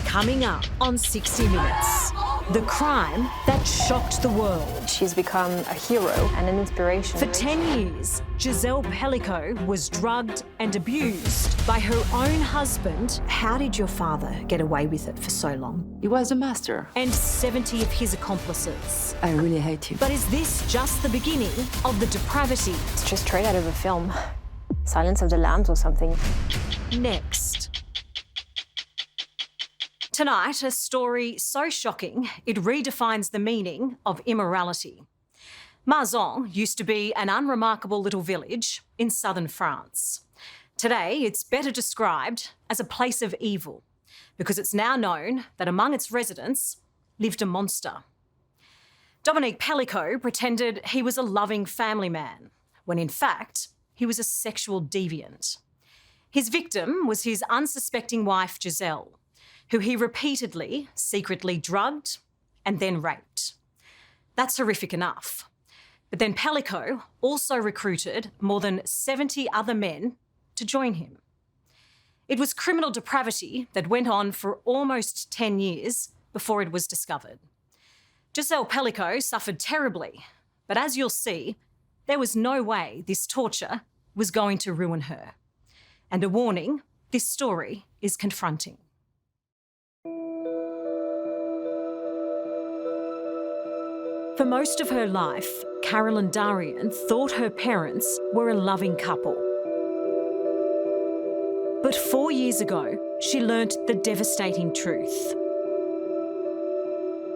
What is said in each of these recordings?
Coming up on 60 Minutes, the crime that shocked the world. She's become a hero and an inspiration. For 10 years, Gisele Pelicot was drugged and abused by her own husband. How did your father get away with it for so long? He was a master. And 70 of his accomplices. I really hate him. But is this just the beginning of the depravity? It's just straight out of a film. Silence of the Lambs or something. Next. Tonight, a story so shocking it redefines the meaning of immorality. Mazan used to be an unremarkable little village in southern France. Today, it's better described as a place of evil because it's now known that among its residents lived a monster. Dominique Pelicot pretended he was a loving family man, when in fact, he was a sexual deviant. His victim was his unsuspecting wife, Jazelle, who he repeatedly, secretly drugged and then raped. That's horrific enough. But then Pelicot also recruited more than 70 other men to join him. It was criminal depravity that went on for almost 10 years before it was discovered. Gisele Pelicot suffered terribly, but as you'll see, there was no way this torture was going to ruin her. And a warning, this story is confronting. For most of her life, Carolyn Darian thought her parents were a loving couple. But 4 years ago, she learnt the devastating truth.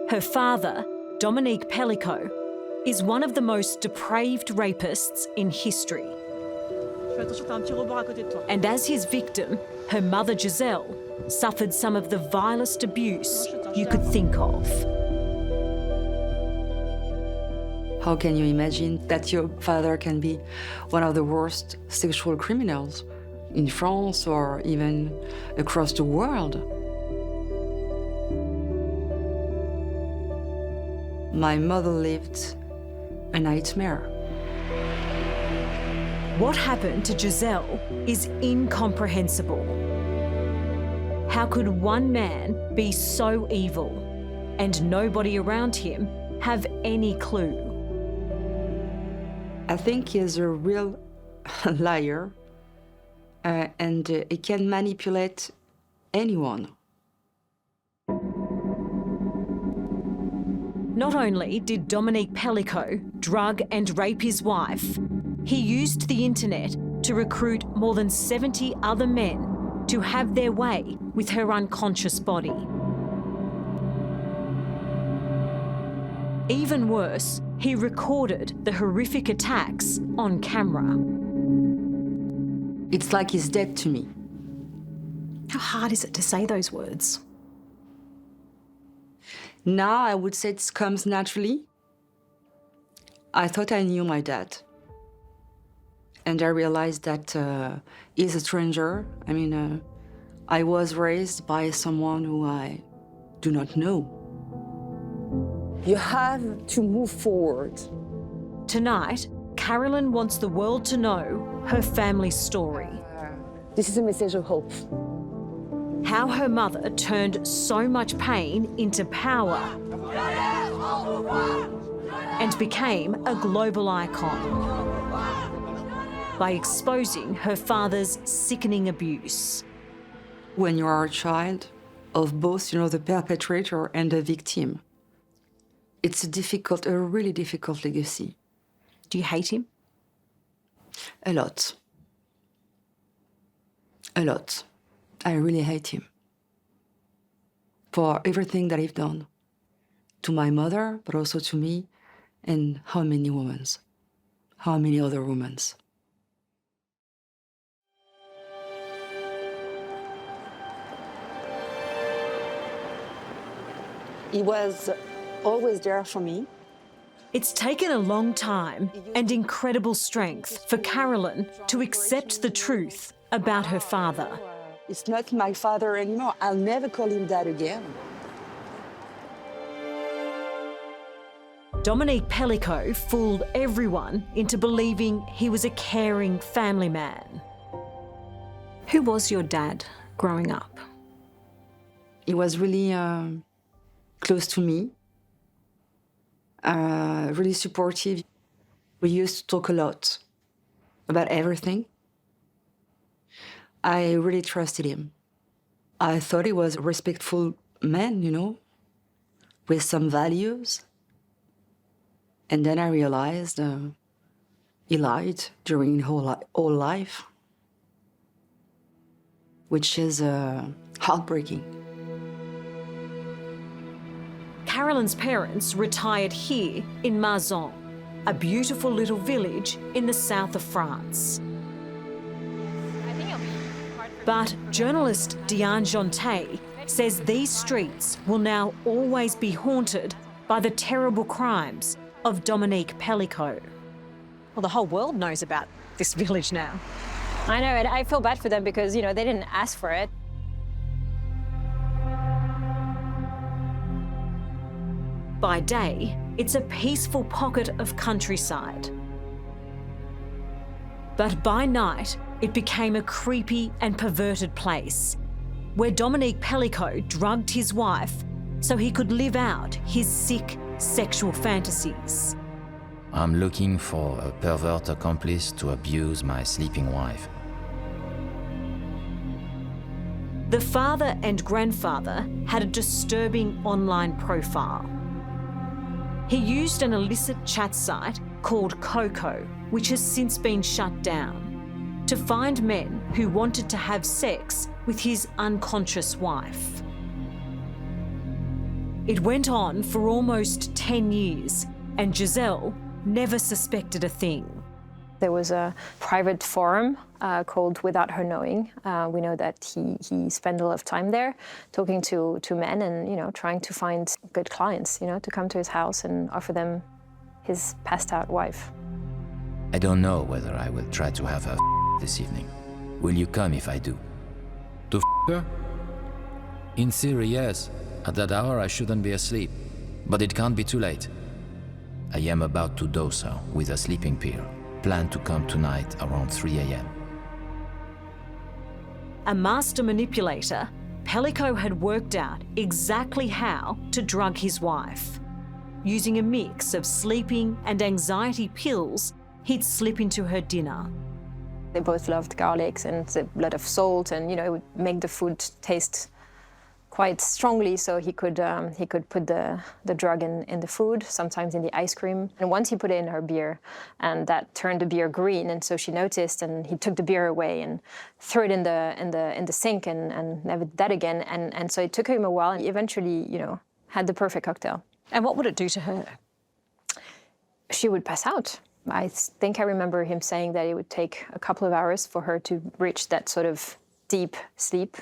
Her father, Dominique Pelicot, is one of the most depraved rapists in history. And as his victim, her mother Jazelle suffered some of the vilest abuse you could think of. How can you imagine that your father can be one of the worst sexual criminals in France or even across the world? My mother lived a nightmare. What happened to Jazelle is incomprehensible. How could one man be so evil and nobody around him have any clue? I think he's a real liar and he can manipulate anyone. Not only did Dominique Pelicot drug and rape his wife, he used the internet to recruit more than 70 other men to have their way with her unconscious body. Even worse, he recorded the horrific attacks on camera. It's like he's dead to me. How hard is it to say those words? Now I would say it comes naturally. I thought I knew my dad. And I realized that he's a stranger. I was raised by someone who I do not know. You have to move forward. Tonight, Carolyn wants the world to know her family's story. This is a message of hope. How her mother turned so much pain into power and became a global icon by exposing her father's sickening abuse. When you are a child of both, the perpetrator and the victim, it's a really difficult legacy. Do you hate him? A lot. A lot. I really hate him. For everything that he's done. To my mother, but also to me, and how many other women. He was always there for me. It's taken a long time and incredible strength for Carolyn to accept the truth about her father. It's not my father anymore. I'll never call him that again. Dominique Pelicot fooled everyone into believing he was a caring family man. Who was your dad growing up? He was really close to me, really supportive. We used to talk a lot about everything. I really trusted him. I thought he was a respectful man, you know, with some values. And then I realized he lied during his whole life, which is heartbreaking. Carolyn's parents retired here in Mazan, a beautiful little village in the south of France. But journalist Diane Jonte says these streets will now always be haunted by the terrible crimes of Dominique Pelicot. Well, the whole world knows about this village now. I know, and I feel bad for them because, you know, they didn't ask for it. By day, it's a peaceful pocket of countryside. But by night, it became a creepy and perverted place where Dominique Pelicot drugged his wife so he could live out his sick sexual fantasies. I'm looking for a pervert accomplice to abuse my sleeping wife. The father and grandfather had a disturbing online profile. He used an illicit chat site called Coco, which has since been shut down, to find men who wanted to have sex with his unconscious wife. It went on for almost 10 years, and Jazelle never suspected a thing. There was a private forum called Without Her Knowing. We know that he spent a lot of time there talking to men and, you know, trying to find good clients, you know, to come to his house and offer them his passed out wife. I don't know whether I will try to have her this evening. Will you come if I do? To her? In theory, yes. At that hour, I shouldn't be asleep. But it can't be too late. I am about to dose her with a sleeping pill. Plan to come tonight around 3 a.m. A master manipulator, Pelicot had worked out exactly how to drug his wife. Using a mix of sleeping and anxiety pills, he'd slip into her dinner. They both loved garlics and a lot of salt, and, you know, it would make the food taste quite strongly, so he could put the drug in the food, sometimes in the ice cream. And once he put it in her beer, and that turned the beer green, and so she noticed, and he took the beer away and threw it in the sink and never did that again. And so it took him a while, and he eventually, you know, had the perfect cocktail. And what would it do to her? She would pass out. I think I remember him saying that it would take a couple of hours for her to reach that sort of deep sleep.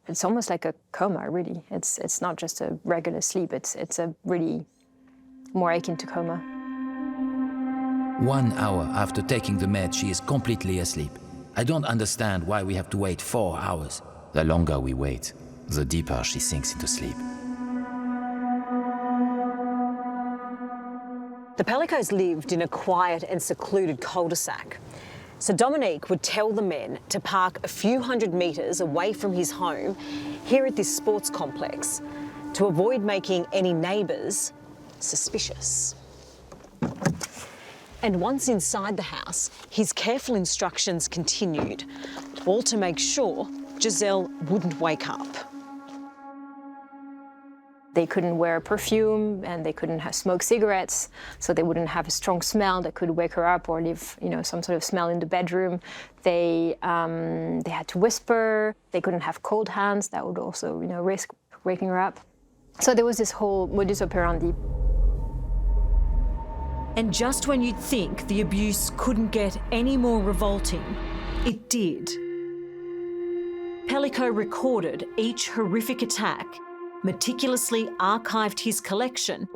It's almost like a coma, really. It's not just a regular sleep. It's a really more akin to coma. 1 hour after taking the med, she is completely asleep. I don't understand why we have to wait 4 hours. The longer we wait, the deeper she sinks into sleep. The Pelicots lived in a quiet and secluded cul-de-sac. So Dominique would tell the men to park a few hundred metres away from his home here at this sports complex to avoid making any neighbours suspicious. And once inside the house, his careful instructions continued, all to make sure Jazelle wouldn't wake up. They couldn't wear perfume and they couldn't smoke cigarettes, so they wouldn't have a strong smell that could wake her up or leave, you know, some sort of smell in the bedroom. They had to whisper. They couldn't have cold hands. That would also, you know, risk waking her up. So there was this whole modus operandi. And just when you'd think the abuse couldn't get any more revolting, it did. Pelicot recorded each horrific attack, meticulously archived his collection,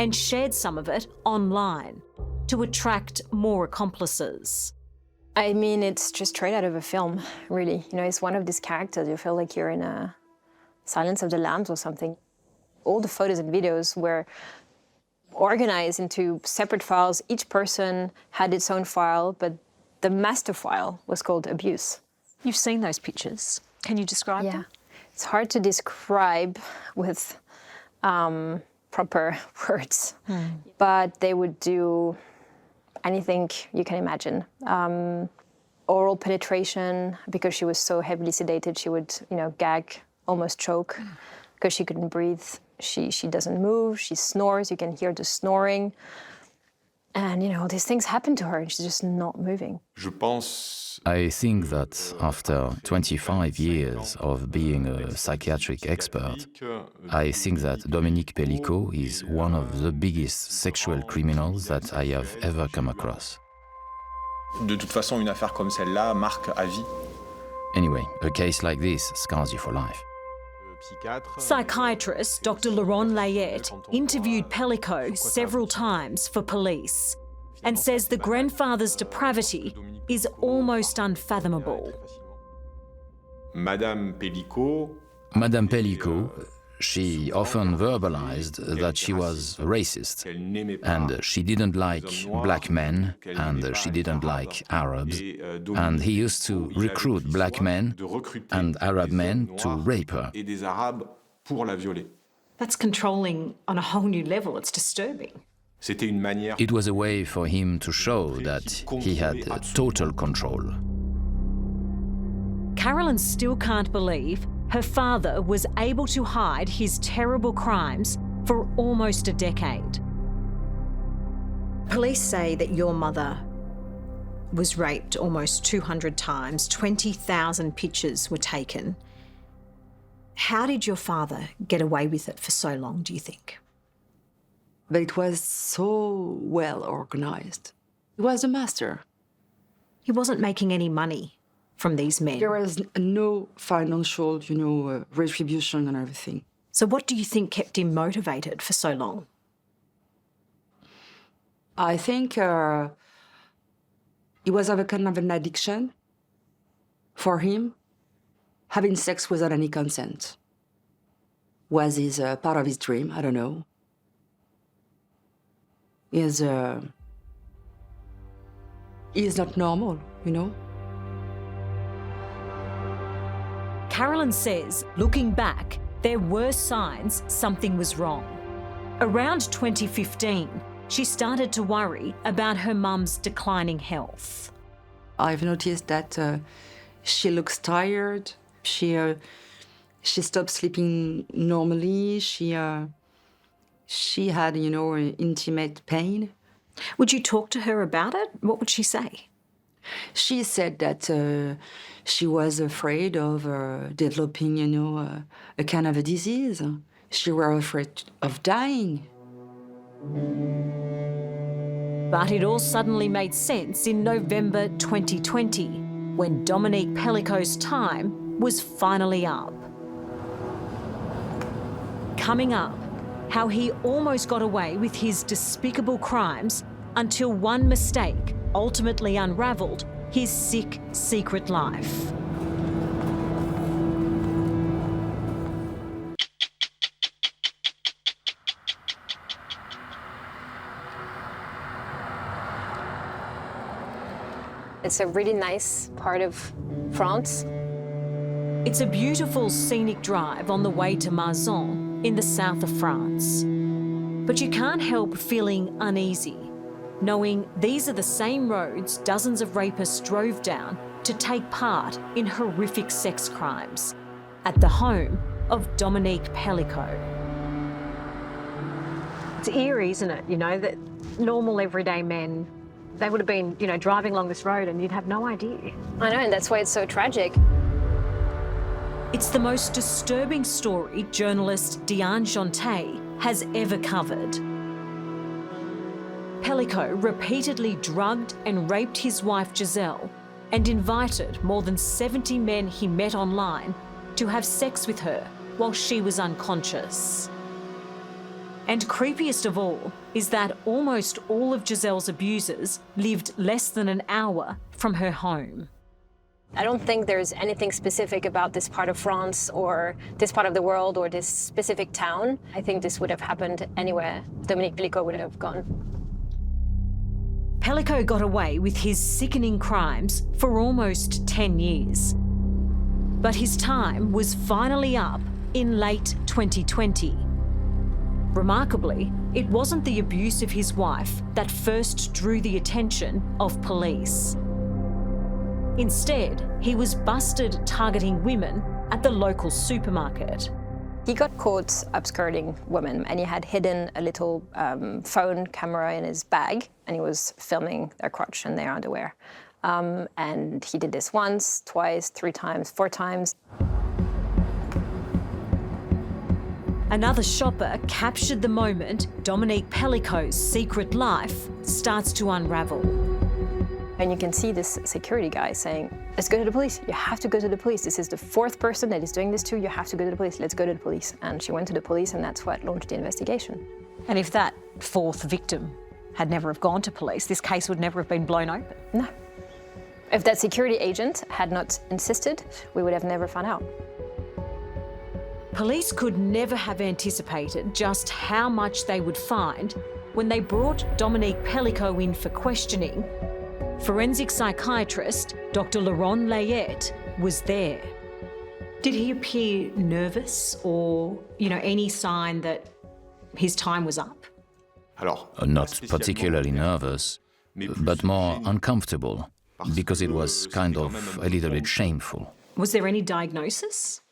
and shared some of it online to attract more accomplices. I mean, it's just straight out of a film, really. You know, it's one of these characters. You feel like you're in a Silence of the Lambs or something. All the photos and videos were organized into separate files. Each person had its own file, but the master file was called abuse. You've seen those pictures. Can you describe them? It's hard to describe with proper words, but they would do anything you can imagine. Oral penetration, because she was so heavily sedated, she would, gag, almost choke, because she couldn't breathe. She doesn't move, she snores, you can hear the snoring. And, these things happen to her, and she's just not moving. I think that after 25 years of being a psychiatric expert, I think that Dominique Pelicot is one of the biggest sexual criminals that I have ever come across. De toute façon, une affaire comme celle-là marque à vie. Anyway, a case like this scars you for life. Psychiatrist Dr. Laurent Layette interviewed Pelicot several times for police and says the grandfather's depravity is almost unfathomable. Madame Pelicot, she often verbalized that she was racist, and she didn't like black men, and she didn't like Arabs, and he used to recruit black men and Arab men to rape her. That's controlling on a whole new level. It's disturbing. It was a way for him to show that he had total control. Carolyn still can't believe her father was able to hide his terrible crimes for almost a decade. Police say that your mother was raped almost 200 times, 20,000 pictures were taken. How did your father get away with it for so long, do you think? But it was so well organized. He was a master. He wasn't making any money from these men. There was no financial, retribution and everything. So what do you think kept him motivated for so long? I think it was a kind of an addiction for him. Having sex without any consent was part of his dream. I don't know. He's not normal, Carolyn says, looking back, there were signs something was wrong. Around 2015, she started to worry about her mum's declining health. I've noticed that she looks tired. She stopped sleeping normally. She had, intimate pain. Would you talk to her about it? What would she say? She said that she was afraid of developing, a kind of a disease. She was afraid of dying. But it all suddenly made sense in November 2020, when Dominique Pelicot's time was finally up. Coming up, how he almost got away with his despicable crimes until one mistake ultimately unravelled his sick, secret life. It's a really nice part of France. It's a beautiful scenic drive on the way to Mazan in the south of France. But you can't help feeling uneasy, knowing these are the same roads dozens of rapists drove down to take part in horrific sex crimes at the home of Dominique Pelicot. It's eerie, isn't it? That normal everyday men, they would have been, driving along this road and you'd have no idea. I know, and that's why it's so tragic. It's the most disturbing story journalist Diane Jonté has ever covered. Pelicot repeatedly drugged and raped his wife Jazelle and invited more than 70 men he met online to have sex with her while she was unconscious. And creepiest of all is that almost all of Jazelle's abusers lived less than an hour from her home. I don't think there's anything specific about this part of France or this part of the world or this specific town. I think this would have happened anywhere. Dominique Pelicot would have gone. Pelicot got away with his sickening crimes for almost 10 years. But his time was finally up in late 2020. Remarkably, it wasn't the abuse of his wife that first drew the attention of police. Instead, he was busted targeting women at the local supermarket. He got caught upskirting women, and he had hidden a little phone camera in his bag, and he was filming their crotch and their underwear. And he did this once, twice, 3 times, 4 times. Another shopper captured the moment Dominique Pelicot's secret life starts to unravel. And you can see this security guy saying, let's go to the police. You have to go to the police. This is the 4th person that is doing this to you. You have to go to the police. Let's go to the police. And she went to the police, and that's what launched the investigation. And if that 4th victim had never have gone to police, this case would never have been blown open. No. If that security agent had not insisted, we would have never found out. Police could never have anticipated just how much they would find when they brought Dominique Pelicot in for questioning. Forensic psychiatrist Dr. Laurent Layette was there. Did he appear nervous or, any sign that his time was up? Not particularly nervous, but more uncomfortable, because it was kind of a little bit shameful. Was there any diagnosis?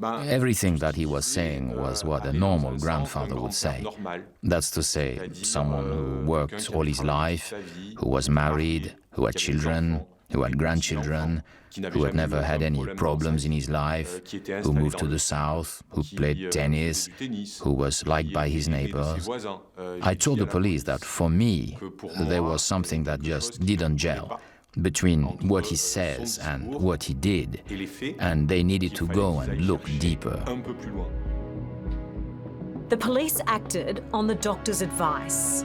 Everything that he was saying was what a normal grandfather would say. That's to say, someone who worked all his life, who was married, who had children, who had grandchildren, who had never had any problems in his life, who moved to the south, who played tennis, who was liked by his neighbors. I told the police that for me, there was something that just didn't gel between what he says and what he did, and they needed to go and look deeper. The police acted on the doctor's advice.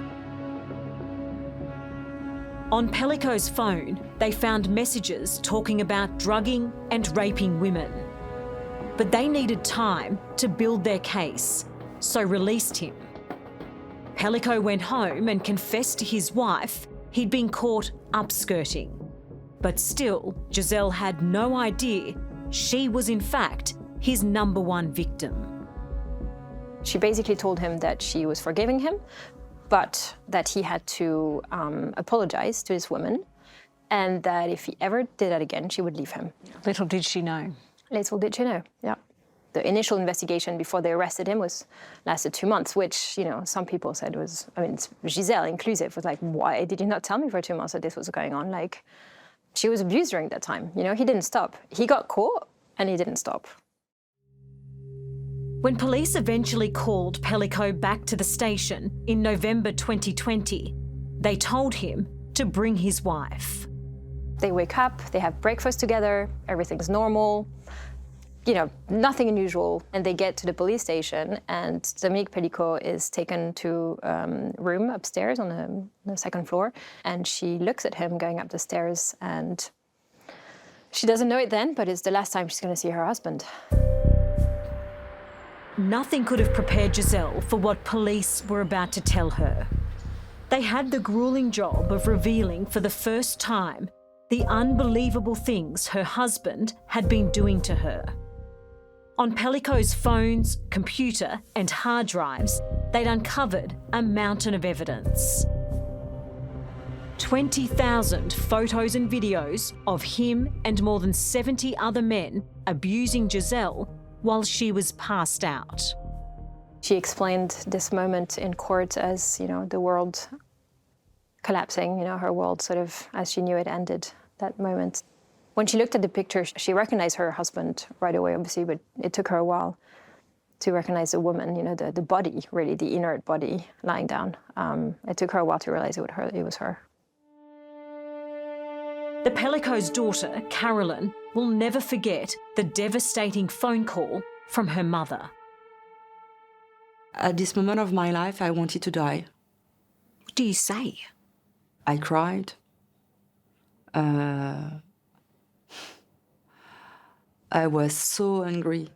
On Pelicot's phone, they found messages talking about drugging and raping women. But they needed time to build their case, so released him. Pelicot went home and confessed to his wife he'd been caught upskirting. But still, Jazelle had no idea she was in fact his #1 victim. She basically told him that she was forgiving him, but that he had to apologize to this woman, and that if he ever did that again, she would leave him. Little did she know. Little did she know, yeah. The initial investigation before they arrested him lasted 2 months, which, some people said was, Giselle inclusive, was like, why did you not tell me for 2 months that this was going on? Like, she was abused during that time. He didn't stop. He got caught, and he didn't stop. When police eventually called Pelicot back to the station in November 2020, they told him to bring his wife. They wake up, they have breakfast together, everything's normal, nothing unusual. And they get to the police station, and Dominique Pelicot is taken to a room upstairs on the 2nd floor, and she looks at him going up the stairs, and she doesn't know it then, but it's the last time she's going to see her husband. Nothing could have prepared Jazelle for what police were about to tell her. They had the grueling job of revealing for the first time the unbelievable things her husband had been doing to her. On Pelicot's phones, computer and hard drives, they'd uncovered a mountain of evidence. 20,000 photos and videos of him and more than 70 other men abusing Jazelle while she was passed out. She explained this moment in court as, the world collapsing, her world sort of, as she knew it, ended that moment. When she looked at the picture, she recognized her husband right away, obviously, but it took her a while to recognize the woman, the body, really, the inert body lying down. It took her a while to realize it was her. The Pelicot's daughter, Carolyn, will never forget the devastating phone call from her mother. At this moment of my life, I wanted to die. What do you say? I cried. I was so angry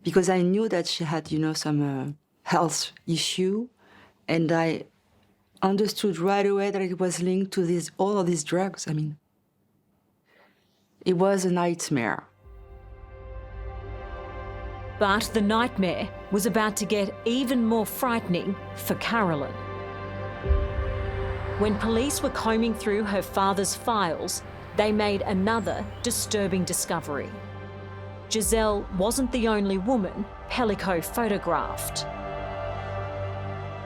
because I knew that she had, some health issue, and I understood right away that it was linked to all of these drugs. It was a nightmare. But the nightmare was about to get even more frightening for Carolyn. When police were combing through her father's files, they made another disturbing discovery. Jazelle wasn't the only woman Pelicot photographed.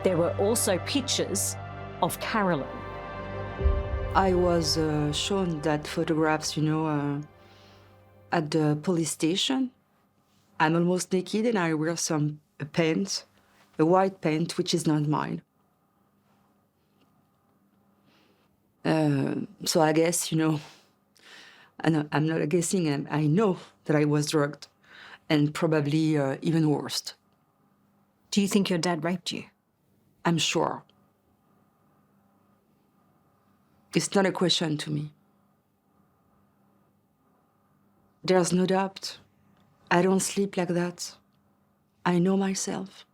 There were also pictures of Carolyn. I was shown that photographs, at the police station. I'm almost naked and I wear some pants, a white pant, which is not mine. So I guess, I'm not guessing, I know that I was drugged, and probably even worse. Do you think your dad raped you? I'm sure. It's not a question to me. There's no doubt. I don't sleep like that. I know myself.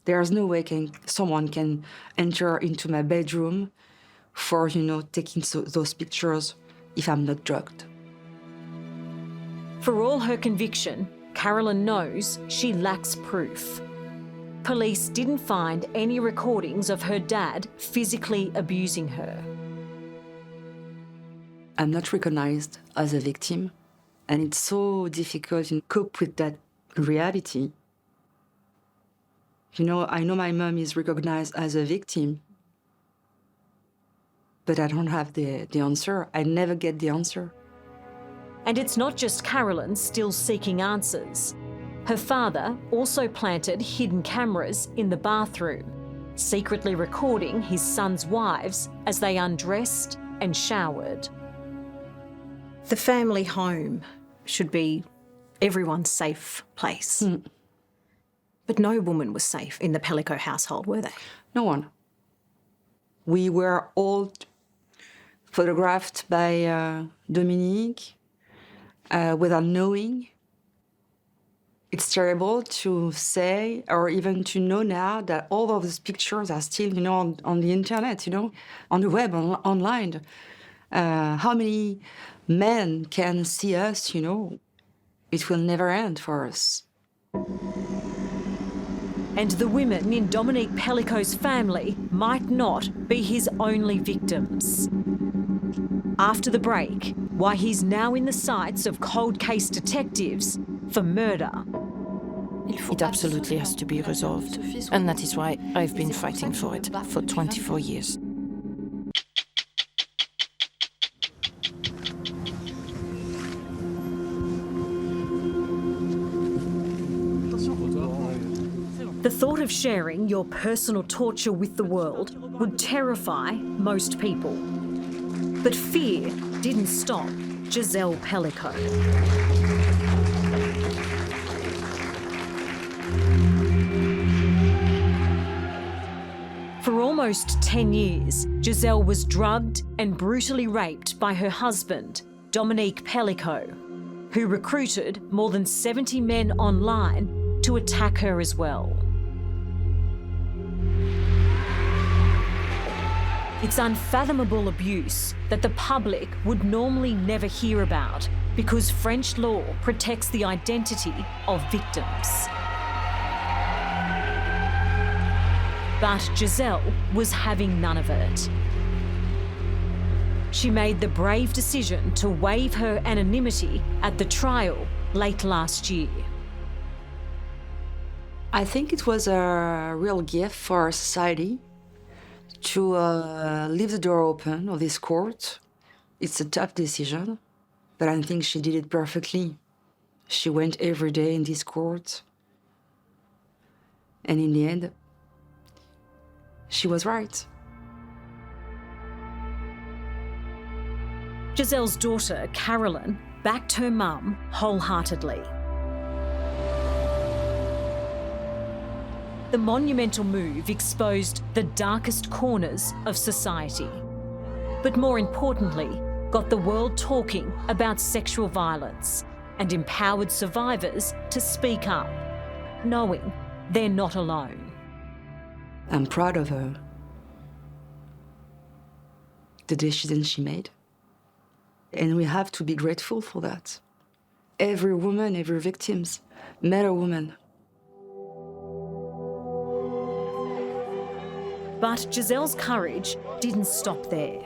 There's no way someone can enter into my bedroom for, taking those pictures if I'm not drugged. For all her conviction, Carolyn knows she lacks proof. Police didn't find any recordings of her dad physically abusing her. I'm not recognized as a victim, and it's so difficult to cope with that reality. I know my mom is recognized as a victim, but I don't have the answer. I never get the answer. And it's not just Carolyn still seeking answers. Her father also planted hidden cameras in the bathroom, secretly recording his son's wives as they undressed and showered. The family home should be everyone's safe place. But no woman was safe in the Pelicot household, were they? No one. We were all photographed by Dominique without knowing. It's terrible to say or even to know now that all of these pictures are still, on the internet, on the web, online. How many men can see us, It will never end for us. And the women in Dominique Pelicot's family might not be his only victims. After the break, why he's now in the sights of cold case detectives for murder. It absolutely has to be resolved, and that is why I've been fighting for it for 24 years. The thought of sharing your personal torture with the world would terrify most people. But fear didn't stop Gisele Pelicot. For almost 10 years, Jazelle was drugged and brutally raped by her husband, Dominique Pelicot, who recruited more than 70 men online to attack her as well. It's unfathomable abuse that the public would normally never hear about because French law protects the identity of victims. But Jazelle was having none of it. She made the brave decision to waive her anonymity at the trial late last year. I think it was a real gift for our society to leave the door open of this court. It's a tough decision, but I think she did it perfectly. She went every day in this court. And in the end, she was right. Jazelle's daughter, Carolyn, backed her mum wholeheartedly. The monumental move exposed the darkest corners of society, but more importantly, got the world talking about sexual violence and empowered survivors to speak up, knowing they're not alone. I'm proud of her, the decision she made. And we have to be grateful for that. every woman, every victim, man or woman. But Giselle's courage didn't stop there.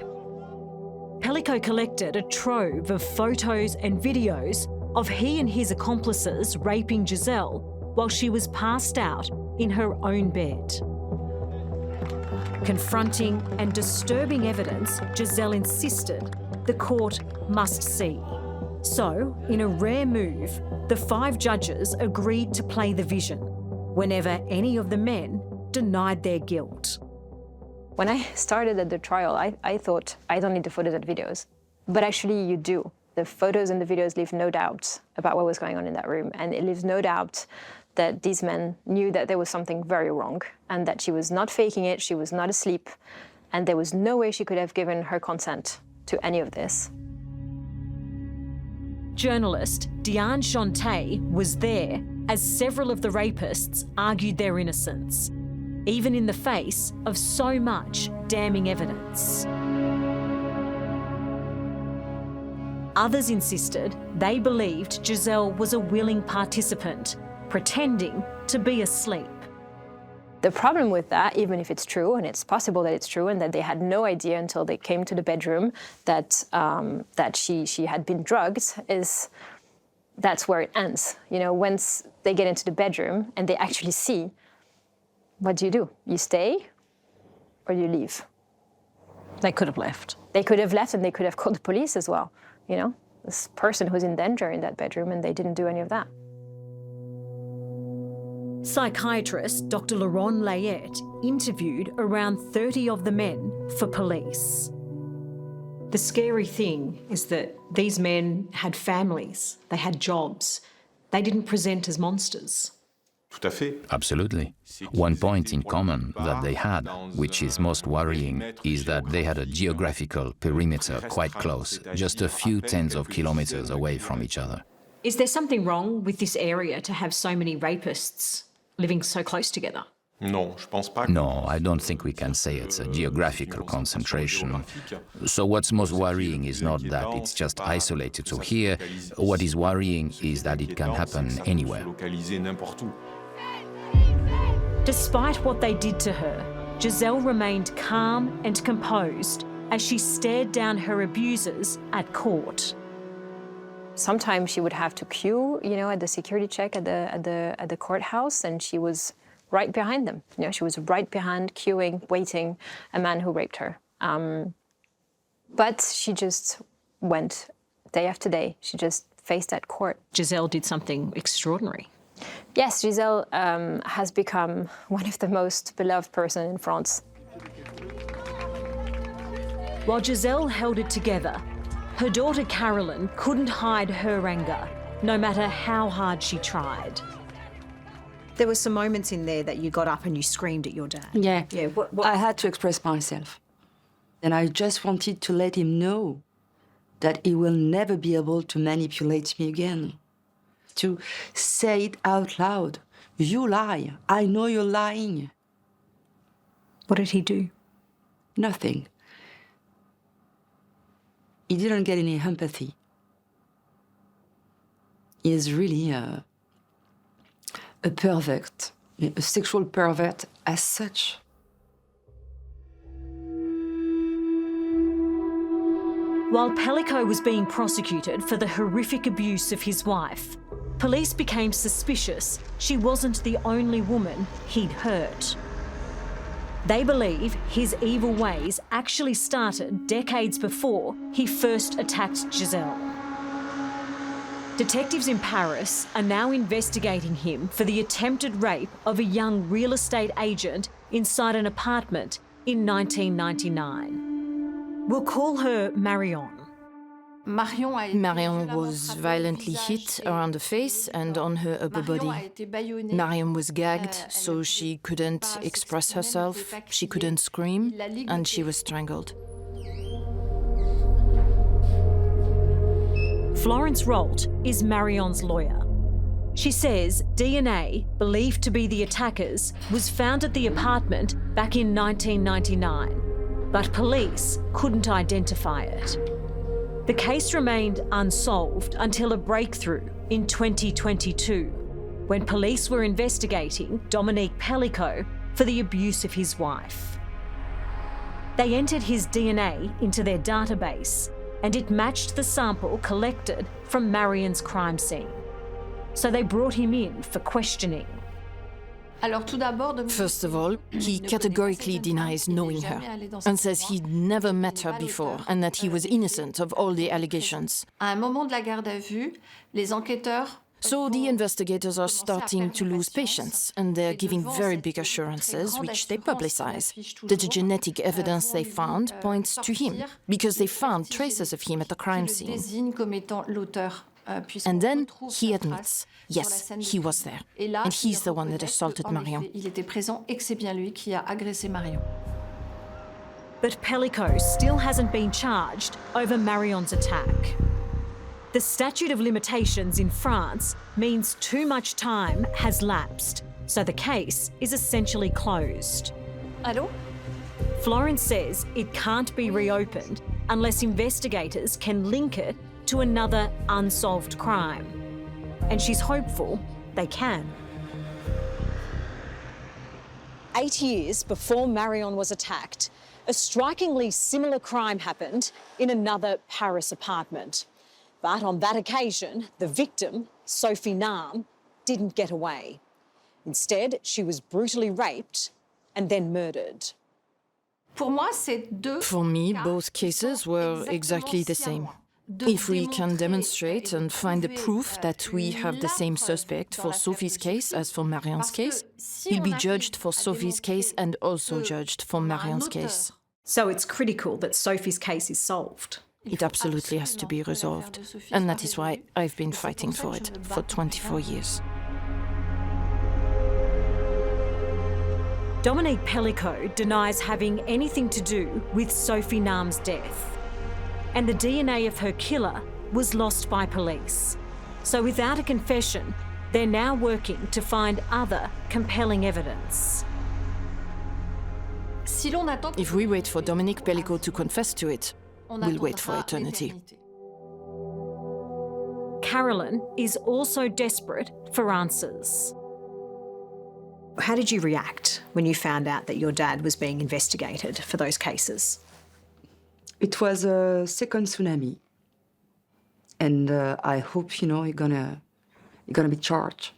Pelicot collected a trove of photos and videos of he and his accomplices raping Giselle while she was passed out in her own bed. Confronting and disturbing evidence, Giselle insisted the court must see. So, in a rare move, the 5 judges agreed to play the vision whenever any of the men denied their guilt. When I started at the trial, I thought I don't need the photos and videos. But actually you do. The photos and the videos leave no doubt about what was going on in that room. And it leaves no doubt that these men knew that there was something very wrong and that she was not faking it, she was not asleep, and there was no way she could have given her consent to any of this. Journalist Diane Shonte was there as several of the rapists argued their innocence, even in the face of so much damning evidence. Others insisted they believed Giselle was a willing participant, pretending to be asleep. The problem with that, even if it's true, and it's possible that it's true, and that they had no idea until they came to the bedroom that she had been drugged, is that's where it ends. You know, once they get into the bedroom and they actually see, what do? You stay or you leave? They could have left. They could have left and they could have called the police as well. You know, this person who's in danger in that bedroom, and they didn't do any of that. Psychiatrist Dr. Laurent Layette interviewed around 30 of the men for police. The scary thing is that these men had families, they had jobs. They didn't present as monsters. Absolutely. One point in common that they had, which is most worrying, is that they had a geographical perimeter quite close, just a few tens of kilometers away from each other. Is there something wrong with this area to have so many rapists living so close together? No, I don't think we can say it's a geographical concentration. So what's most worrying is not that it's just isolated to here. What is worrying is that it can happen anywhere. Despite what they did to her, Giselle remained calm and composed as she stared down her abusers at court. Sometimes she would have to queue, you know, at the security check at the courthouse, and she was right behind them. You know, she was right behind, queuing, waiting a man who raped her. But she just went day after day. She just faced that court. Giselle did something extraordinary. Yes, Giselle has become one of the most beloved person in France. While Giselle held it together, her daughter Carolyn couldn't hide her anger, no matter how hard she tried. There were some moments in there that you got up and you screamed at your dad. Yeah. What? I had to express myself. And I just wanted to let him know that he will never be able to manipulate me again. To say it out loud. You lie. I know you're lying. What did he do? Nothing. He didn't get any empathy. He is really a pervert, a sexual pervert as such. While Pelicot was being prosecuted for the horrific abuse of his wife, police became suspicious she wasn't the only woman he'd hurt. They believe his evil ways actually started decades before he first attacked Giselle. Detectives in Paris are now investigating him for the attempted rape of a young real estate agent inside an apartment in 1999. We'll call her Marion. Marion was violently hit around the face and on her upper body. Marion was gagged, so she couldn't express herself, she couldn't scream, and she was strangled. Florence Rolt is Marion's lawyer. She says DNA, believed to be the attackers, was found at the apartment back in 1999, but police couldn't identify it. The case remained unsolved until a breakthrough in 2022, when police were investigating Dominique Pelicot for the abuse of his wife. They entered his DNA into their database, and it matched the sample collected from Marion's crime scene. So they brought him in for questioning. First of all, he categorically denies knowing her and says he'd never met her before and that he was innocent of all the allegations. So the investigators are starting to lose patience, and they're giving very big assurances, which they publicize. The genetic evidence they found points to him, because they found traces of him at the crime scene. And then he admits, yes, he was there, and he's the one that assaulted Marion. But Pelicot still hasn't been charged over Marion's attack. The statute of limitations in France means too much time has lapsed, so the case is essentially closed. Florence says it can't be reopened unless investigators can link it to another unsolved crime. And she's hopeful they can. 8 years before Marion was attacked, a strikingly similar crime happened in another Paris apartment. But on that occasion, the victim, Sophie Nam, didn't get away. Instead, she was brutally raped and then murdered. For me, both cases were exactly the same. If we can demonstrate and find the proof that we have the same suspect for Sophie's case as for Marion's case, he'll be judged for Sophie's case and also judged for Marion's case. So it's critical that Sophie's case is solved. It absolutely has to be resolved, and that is why I've been fighting for it for 24 years. Dominique Pelicot denies having anything to do with Sophie Nam's death. And the DNA of her killer was lost by police. So without a confession, they're now working to find other compelling evidence. If we wait for Dominique Pelicot to confess to it, we'll wait for eternity. Carolyn is also desperate for answers. How did you react when you found out that your dad was being investigated for those cases? It was a second tsunami. And I hope, you're gonna be charged.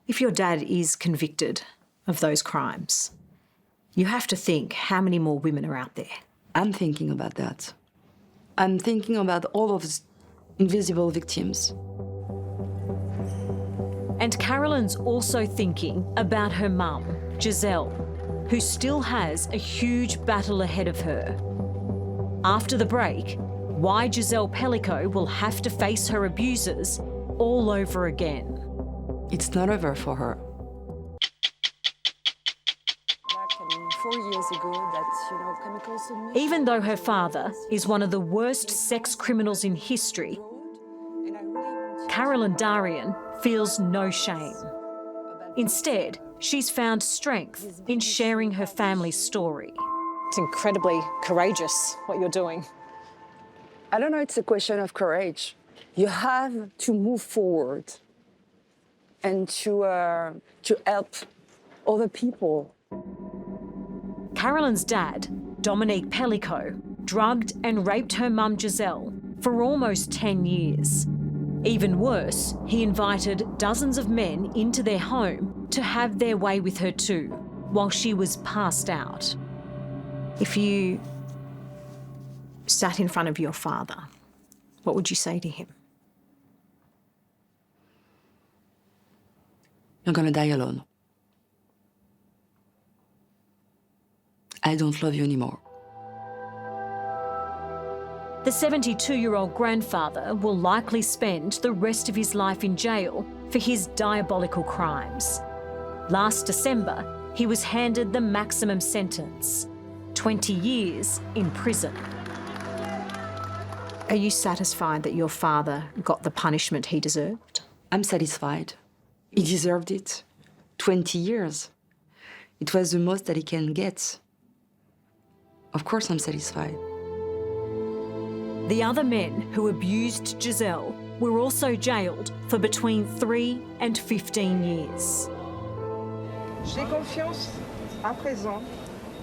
If your dad is convicted of those crimes, you have to think how many more women are out there. I'm thinking about that. I'm thinking about all of these invisible victims. And Carolyn's also thinking about her mum, Jazelle, who still has a huge battle ahead of her. After the break, why Gisele Pelicot will have to face her abusers all over again. It's not over for her. 4 years ago that, chemical submission... Even though her father is one of the worst sex criminals in history, Carolyn Darrian feels no shame. Instead, she's found strength in sharing her family's story. It's incredibly courageous, what you're doing. I don't know, it's a question of courage. You have to move forward and to help other people. Carolyn's dad, Dominique Pelicot, drugged and raped her mum Jazelle for almost 10 years. Even worse, he invited dozens of men into their home to have their way with her too, while she was passed out. If you sat in front of your father, what would you say to him? You're gonna die alone. I don't love you anymore. The 72-year-old grandfather will likely spend the rest of his life in jail for his diabolical crimes. Last December, he was handed the maximum sentence, 20 years in prison. Are you satisfied that your father got the punishment he deserved? I'm satisfied. He deserved it. 20 years. It was the most that he can get. Of course I'm satisfied. The other men who abused Jazelle were also jailed for between 3 and 15 years. J'ai confiance à présent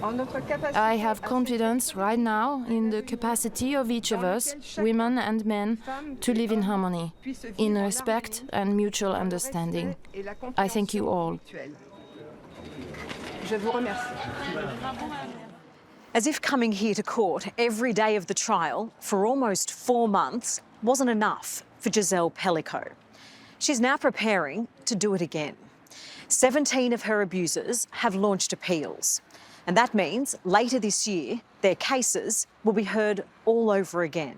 en notre capacité. I have confidence right now in the capacity of each of us, women and men, to live in harmony, in respect and mutual understanding. I thank you all. Je vous remercie. As if coming here to court every day of the trial for almost 4 months wasn't enough for Gisele Pelicot. She's now preparing to do it again. 17 of her abusers have launched appeals, and that means later this year their cases will be heard all over again.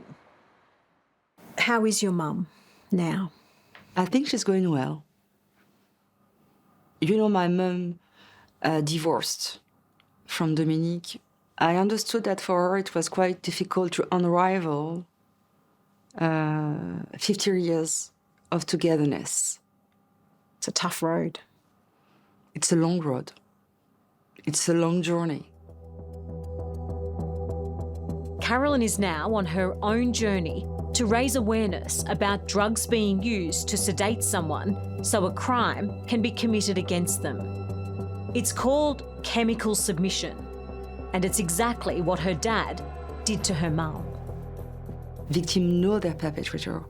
How is your mum now? I think she's going well. You know, my mum divorced from Dominique. I understood that for her it was quite difficult to unravel 50 years of togetherness. It's a tough road. It's a long road. It's a long journey. Carolyn is now on her own journey to raise awareness about drugs being used to sedate someone so a crime can be committed against them. It's called chemical submission, and it's exactly what her dad did to her mum. Victims know their perpetrator.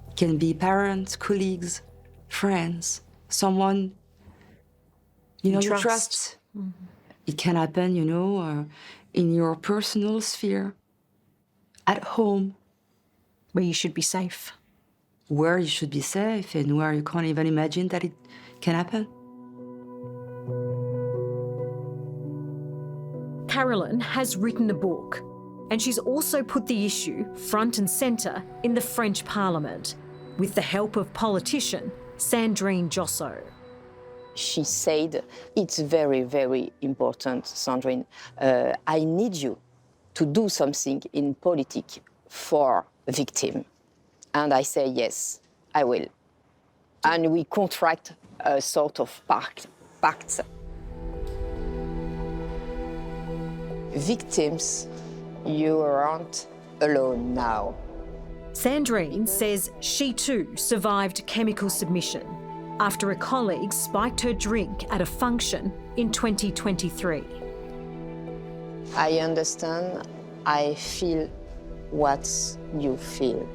It can be parents, colleagues, friends, someone you trust. Mm-hmm. It can happen, in your personal sphere, at home. Where you should be safe. Where you should be safe and where you can't even imagine that it can happen. Carolyn has written a book, and she's also put the issue front and centre in the French Parliament with the help of politician Sandrine Josso. She said, it's very, very important, Sandrine. I need you to do something in politics for victim. And I say, yes, I will. And we contract a sort of pact. Victims, you aren't alone now. Sandrine says she too survived chemical submission after a colleague spiked her drink at a function in 2023. I understand. I feel what you feel.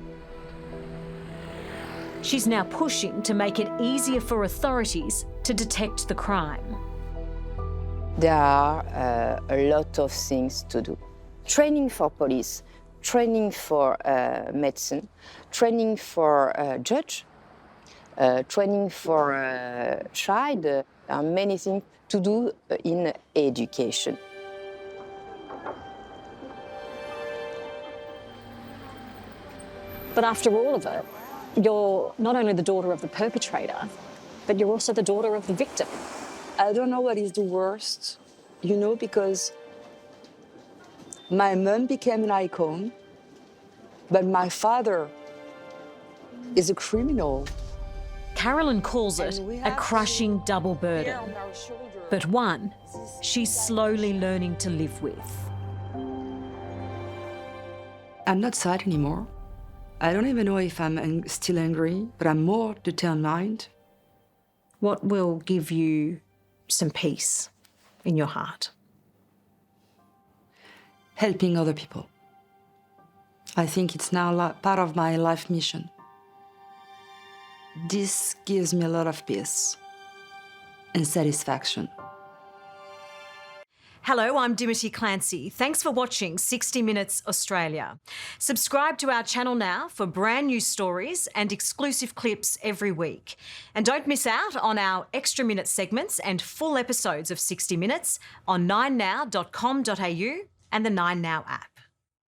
She's now pushing to make it easier for authorities to detect the crime. There are a lot of things to do. Training for police, training for medicine, training for judge, training for child. There are many things to do in education. But after all of it, you're not only the daughter of the perpetrator, but you're also the daughter of the victim. I don't know what is the worst, because my mom became an icon, but my father is a criminal. Carolyn calls it a crushing double burden, but one she's slowly learning to live with. I'm not sad anymore. I don't even know if I'm still angry, but I'm more determined. What will give you some peace in your heart? Helping other people. I think it's now part of my life mission. This gives me a lot of peace and satisfaction. Hello, I'm Dimity Clancey. Thanks for watching 60 Minutes Australia. Subscribe to our channel now for brand new stories and exclusive clips every week. And don't miss out on our extra minute segments and full episodes of 60 Minutes on 9now.com.au and the 9Now app.